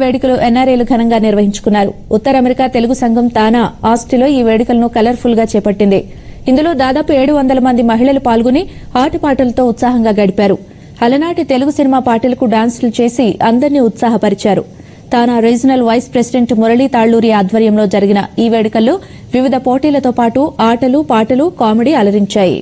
వేడుకలు ఎన్ఆర్ఐలు ఘనంగా నిర్వహించుకున్నారు. ఉత్తర అమెరికా తెలుగు సంఘం తానా ఆస్టిలో ఈ వేడుకలను కలర్ఫుల్ గా చేపట్టింది. ఇందులో దాదాపు 700 మంది మహిళలు పాల్గొని ఆటపాటలతో ఉత్సాహంగా గడిపారు. అలనాటి తెలుగు సినిమా పాటలకు డాన్సులు చేసి అందరినీ ఉత్సాహపరిచారు. TANA regional vice president Murali Talluri ఆధ్వర్యంలో జరిగిన ఈ వేడుకల్లో వివిధ పోటీలతో పాటు ఆటలు, పాటలు, కామెడీ అలరించాయి.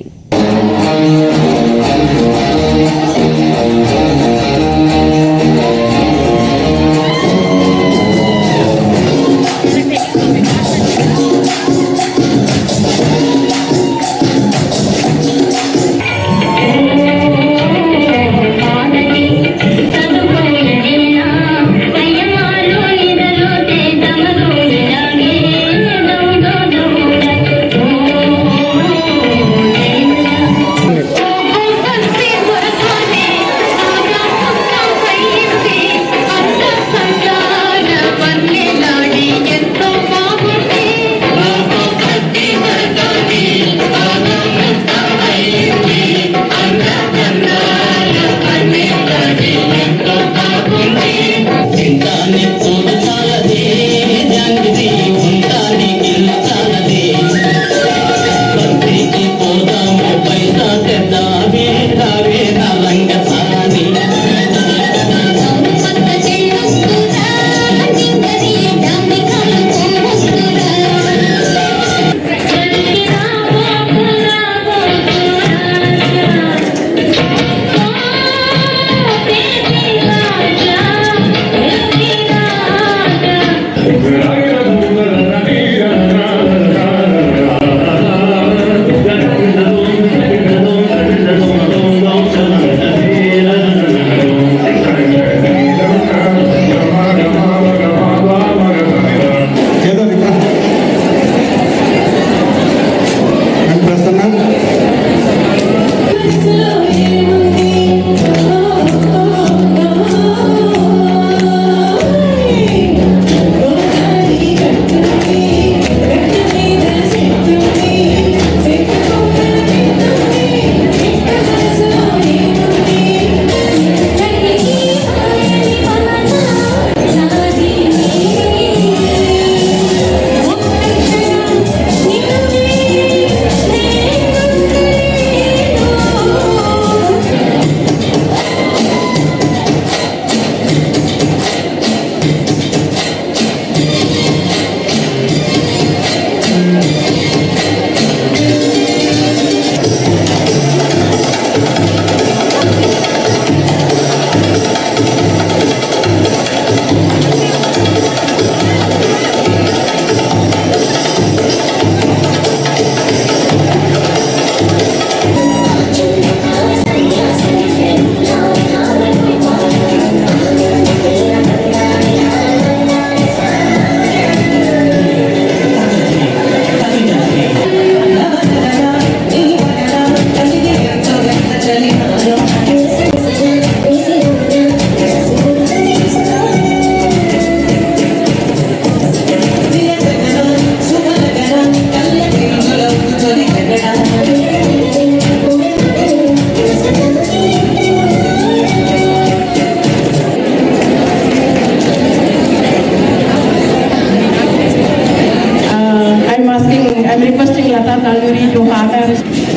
I'm requesting Lata Talluri to have her.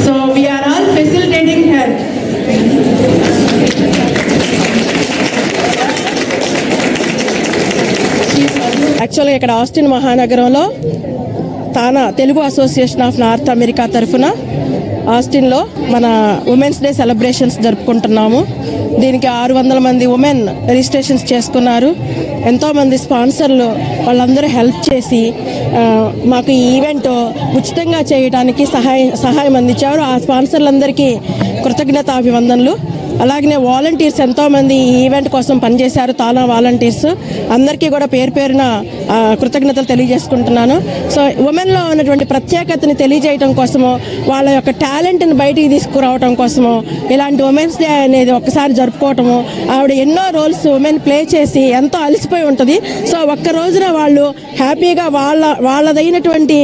So we are all facilitating her. యాక్చువల్గా ఇక్కడ ఆస్టిన్ మహానగరంలో TANA Telugu association of North America తరఫున ఆస్టిన్లో మన ఉమెన్స్ డే సెలబ్రేషన్స్ జరుపుకుంటున్నాము. దీనికి 600 మంది ఉమెన్ రిజిస్ట్రేషన్స్ చేసుకున్నారు. ఎంతోమంది స్పాన్సర్లు వాళ్ళందరూ హెల్ప్ చేసి మాకు ఈ ఈవెంట్ ఉచితంగా చేయడానికి సహాయం అందించారు. ఆ స్పాన్సర్లందరికీ కృతజ్ఞతాభివందనలు. అలాగనే వాలంటీర్స్ ఎంతోమంది ఈ ఈవెంట్ కోసం పనిచేశారు. తానా వాలంటీర్స్ అందరికీ కూడా పేరు పేరున కృతజ్ఞతలు తెలియజేసుకుంటున్నాను. సో ఉమెన్లో ఉన్నటువంటి ప్రత్యేకతని తెలియజేయడం కోసము, వాళ్ళ యొక్క టాలెంట్ని బయటికి తీసుకురావడం కోసము ఇలాంటి ఉమెన్స్ డే అనేది ఒక్కసారి జరుపుకోవటము. ఆవిడ ఎన్నో రోల్స్ ఉమెన్ ప్లే చేసి ఎంతో అలసిపోయి ఉంటుంది. సో ఒక్క రోజున వాళ్ళు హ్యాపీగా వాళ్ళదైనటువంటి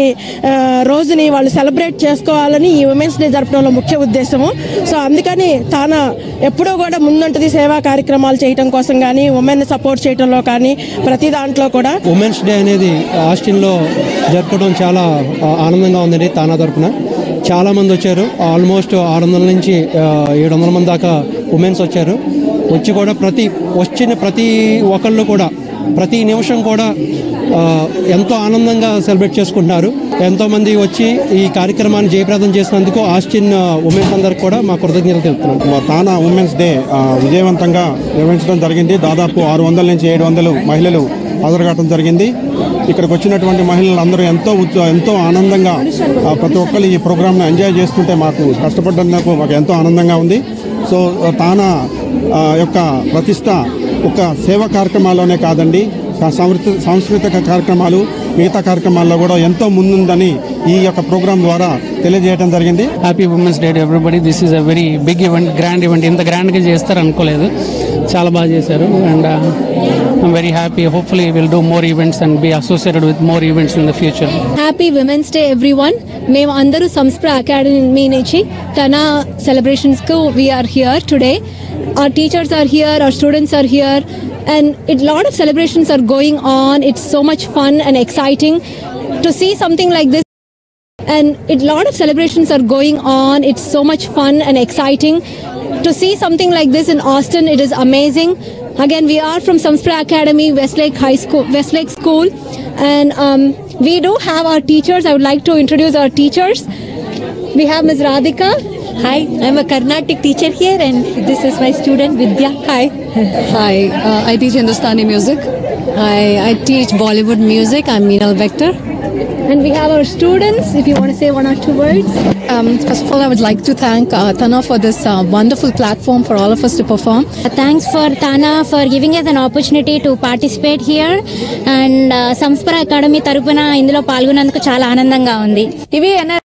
రోజుని వాళ్ళు సెలబ్రేట్ చేసుకోవాలని ఈ ఉమెన్స్ డే జరపడంలో ముఖ్య ఉద్దేశము. సో అందుకని తానా ఎప్పుడూ కూడా ముందుంటది సేవా కార్యక్రమాలు చేయటం కోసం కానీ, ఉమెన్ సపోర్ట్ చేయడంలో కానీ, ప్రతి దాంట్లో కూడా. ఉమెన్స్ డే అనేది ఆస్టిన్లో జరుపుకోవడం చాలా ఆనందంగా ఉందండి. తానా తరపున చాలామంది వచ్చారు. ఆల్మోస్ట్ 600 నుంచి 700 మంది దాకా ఉమెన్స్ వచ్చారు. వచ్చి కూడా వచ్చిన ప్రతి ఒక్కళ్ళు కూడా ప్రతి నిమిషం కూడా ఎంతో ఆనందంగా సెలబ్రేట్ చేసుకుంటున్నారు. ఎంతోమంది వచ్చి ఈ కార్యక్రమాన్ని జయప్రదం చేసినందుకు ఆస్టిన్ ఉమెన్స్ అందరికి కూడా మా కృతజ్ఞతలు తెలుపుతున్నాం. తానా ఉమెన్స్ డే విజయవంతంగా నిర్వహించడం జరిగింది. దాదాపు 600 నుంచి 700 మహిళలు హాజరుకావడం జరిగింది. ఇక్కడికి వచ్చినటువంటి మహిళలందరూ ఎంతో ఆనందంగా ప్రతి ఒక్కరు ఈ ప్రోగ్రామ్ను ఎంజాయ్ చేస్తుంటే మాకు కష్టపడ్డందుకు మాకు ఎంతో ఆనందంగా ఉంది. సో తానా యొక్క ప్రతిష్ట ఒక సేవా కార్యక్రమాల్లోనే కాదండి, సాంస్కృతిక కార్యక్రమాలు, మిగతా కార్యక్రమాల్లో కూడా ఎంతో ముందుందని ఈ యొక్క ప్రోగ్రాం ద్వారా తెలియజేయడం జరిగింది. Happy women's day to everybody. This is a very big event, grand event. ఇంత గ్రాండ్గా చేస్తారు అనుకోలేదు, చాలా బాగా చేశారు. And I'm very happy. Hopefully will do more events and be associated with more events in the future. Happy women's day everyone. మేము అందరూ సంస్ప్ర అకాడమీ నుంచి తనా సెలబ్రేషన్స్కు we are here today. Our teachers are here, our students are here, and a lot of celebrations are going on. It's so much fun and exciting to see something like this. And a lot of celebrations are going on. It's so much fun and exciting to see something like this in Austin. It is amazing. Again, we are from Samspra Academy, Westlake School, and we do have our teachers. I would like to introduce our teachers. We have Ms. Radhika. Hi, I'm a Carnatic teacher here, and this is my student Vidya. Hi. Hi, I teach Hindustani music. I teach Bollywood music. I'm Meenal Vector. And we have our students, if you want to say one or two words. First of all, I would like to thank Tana for this wonderful platform for all of us to perform. Thanks for Tana for giving us an opportunity to participate here, and Samspra Academy tarupuna indulo palgonanduku chaala aanandanga undi. ఇవి